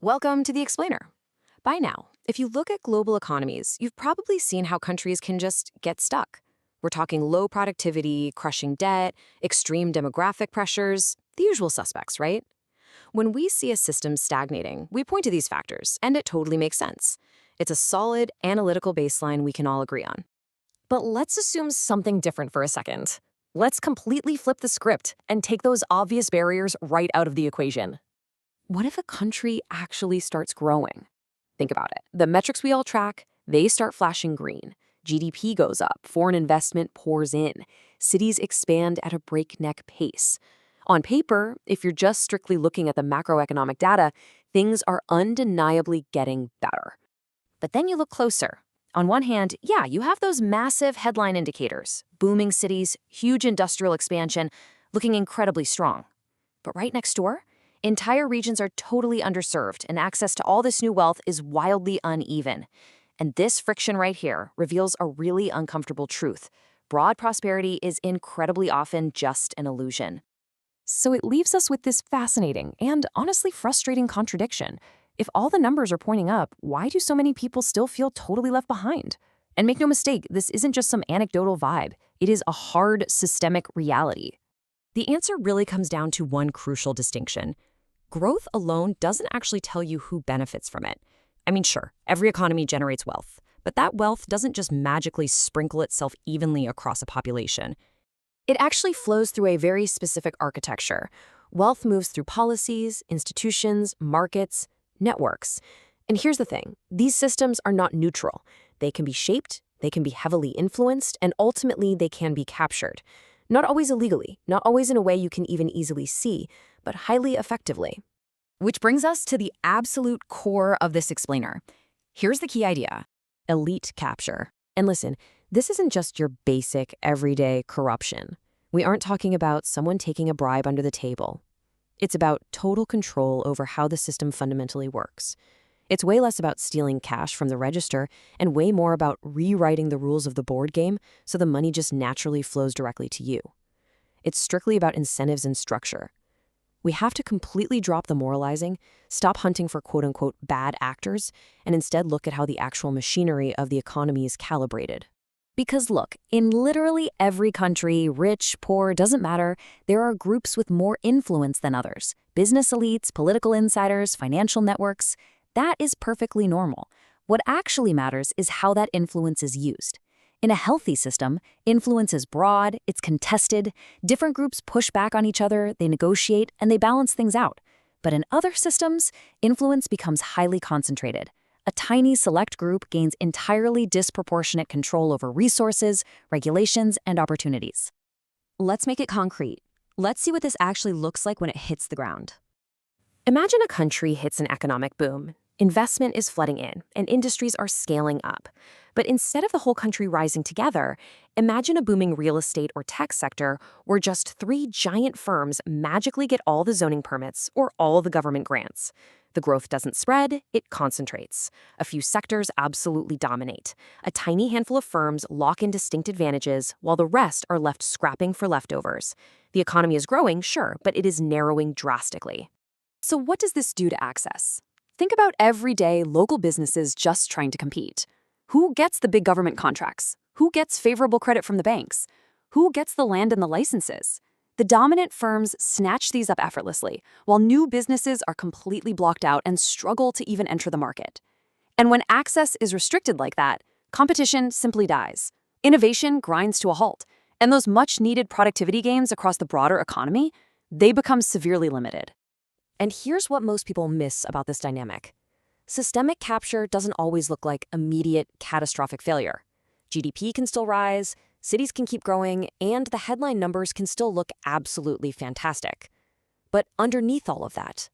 Welcome to The Explainer. By now, if you look at global economies, you've probably seen how countries can just get stuck. We're talking low productivity, crushing debt, extreme demographic pressures, the usual suspects, right? When we see a system stagnating, we point to these factors, and it totally makes sense. It's a solid, analytical baseline we can all agree on. But let's assume something different for a second. Let's completely flip the script and take those obvious barriers right out of the equation. What if a country actually starts growing? Think about it. The metrics we all track, they start flashing green. GDP goes up, foreign investment pours in, cities expand at a breakneck pace. On paper, if you're just strictly looking at the macroeconomic data, things are undeniably getting better. But then you look closer. On one hand, yeah, you have those massive headline indicators, booming cities, huge industrial expansion, looking incredibly strong. But right next door, entire regions are totally underserved, and access to all this new wealth is wildly uneven. And this friction right here reveals a really uncomfortable truth. Broad prosperity is incredibly often just an illusion. So it leaves us with this fascinating and honestly frustrating contradiction. If all the numbers are pointing up, why do so many people still feel totally left behind? And make no mistake, this isn't just some anecdotal vibe. It is a hard systemic reality. The answer really comes down to one crucial distinction. Growth alone doesn't actually tell you who benefits from it. I mean, sure, every economy generates wealth, but that wealth doesn't just magically sprinkle itself evenly across a population. It actually flows through a very specific architecture. Wealth moves through policies, institutions, markets, networks. And here's the thing, these systems are not neutral. They can be shaped, they can be heavily influenced, and ultimately they can be captured. Not always illegally, not always in a way you can even easily see, but highly effectively. Which brings us to the absolute core of this explainer. Here's the key idea: elite capture. And listen, this isn't just your basic, everyday corruption. We aren't talking about someone taking a bribe under the table. It's about total control over how the system fundamentally works. It's way less about stealing cash from the register and way more about rewriting the rules of the board game so the money just naturally flows directly to you. It's strictly about incentives and structure. We have to completely drop the moralizing, stop hunting for quote-unquote bad actors, and instead look at how the actual machinery of the economy is calibrated. Because look, in literally every country, rich, poor, doesn't matter, there are groups with more influence than others. Business elites, political insiders, financial networks. That is perfectly normal. What actually matters is how that influence is used. In a healthy system, influence is broad, it's contested, different groups push back on each other, they negotiate, and they balance things out. But in other systems, influence becomes highly concentrated. A tiny select group gains entirely disproportionate control over resources, regulations, and opportunities. Let's make it concrete. Let's see what this actually looks like when it hits the ground. Imagine a country hits an economic boom. Investment is flooding in, and industries are scaling up. But instead of the whole country rising together, imagine a booming real estate or tech sector where just 3 giant firms magically get all the zoning permits or all the government grants. The growth doesn't spread, it concentrates. A few sectors absolutely dominate. A tiny handful of firms lock in distinct advantages, while the rest are left scrapping for leftovers. The economy is growing, sure, but it is narrowing drastically. So what does this do to access? Think about everyday local businesses just trying to compete. Who gets the big government contracts? Who gets favorable credit from the banks? Who gets the land and the licenses? The dominant firms snatch these up effortlessly, while new businesses are completely blocked out and struggle to even enter the market. And when access is restricted like that, competition simply dies. Innovation grinds to a halt, and those much-needed productivity gains across the broader economy, they become severely limited. And here's what most people miss about this dynamic. Systemic capture doesn't always look like immediate, catastrophic failure. GDP can still rise, cities can keep growing, and the headline numbers can still look absolutely fantastic. But underneath all of that,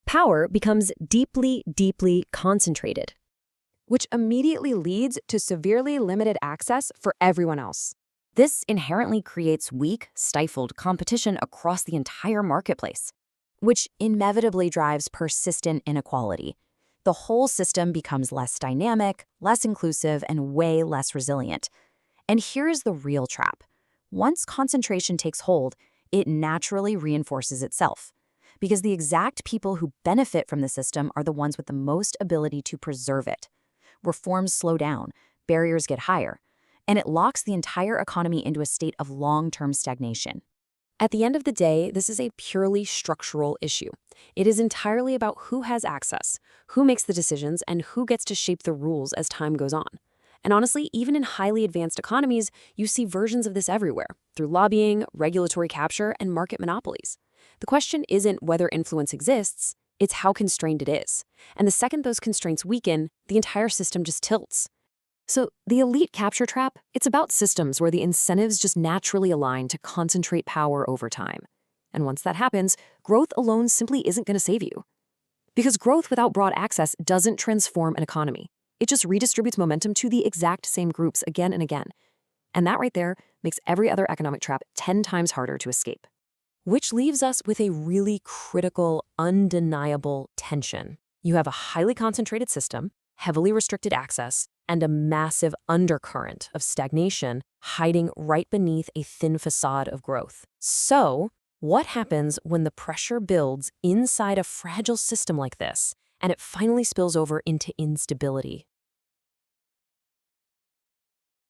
power becomes deeply, deeply concentrated, which immediately leads to severely limited access for everyone else. This inherently creates weak, stifled competition across the entire marketplace, which inevitably drives persistent inequality. The whole system becomes less dynamic, less inclusive, and way less resilient. And here's the real trap. Once concentration takes hold, it naturally reinforces itself. because the exact people who benefit from the system are the ones with the most ability to preserve it. Reforms slow down, barriers get higher, and it locks the entire economy into a state of long-term stagnation. At the end of the day, this is a purely structural issue. It is entirely about who has access, who makes the decisions, and who gets to shape the rules as time goes on. And honestly, even in highly advanced economies, you see versions of this everywhere, through lobbying, regulatory capture, and market monopolies. The question isn't whether influence exists, it's how constrained it is. And the second those constraints weaken, the entire system just tilts. So the elite capture trap, it's about systems where the incentives just naturally align to concentrate power over time. And once that happens, growth alone simply isn't going to save you. Because growth without broad access doesn't transform an economy. It just redistributes momentum to the exact same groups again and again. And that right there makes every other economic trap 10 times harder to escape. Which leaves us with a really critical, undeniable tension. You have a highly concentrated system, heavily restricted access, and a massive undercurrent of stagnation hiding right beneath a thin facade of growth. So, what happens when the pressure builds inside a fragile system like this, and it finally spills over into instability?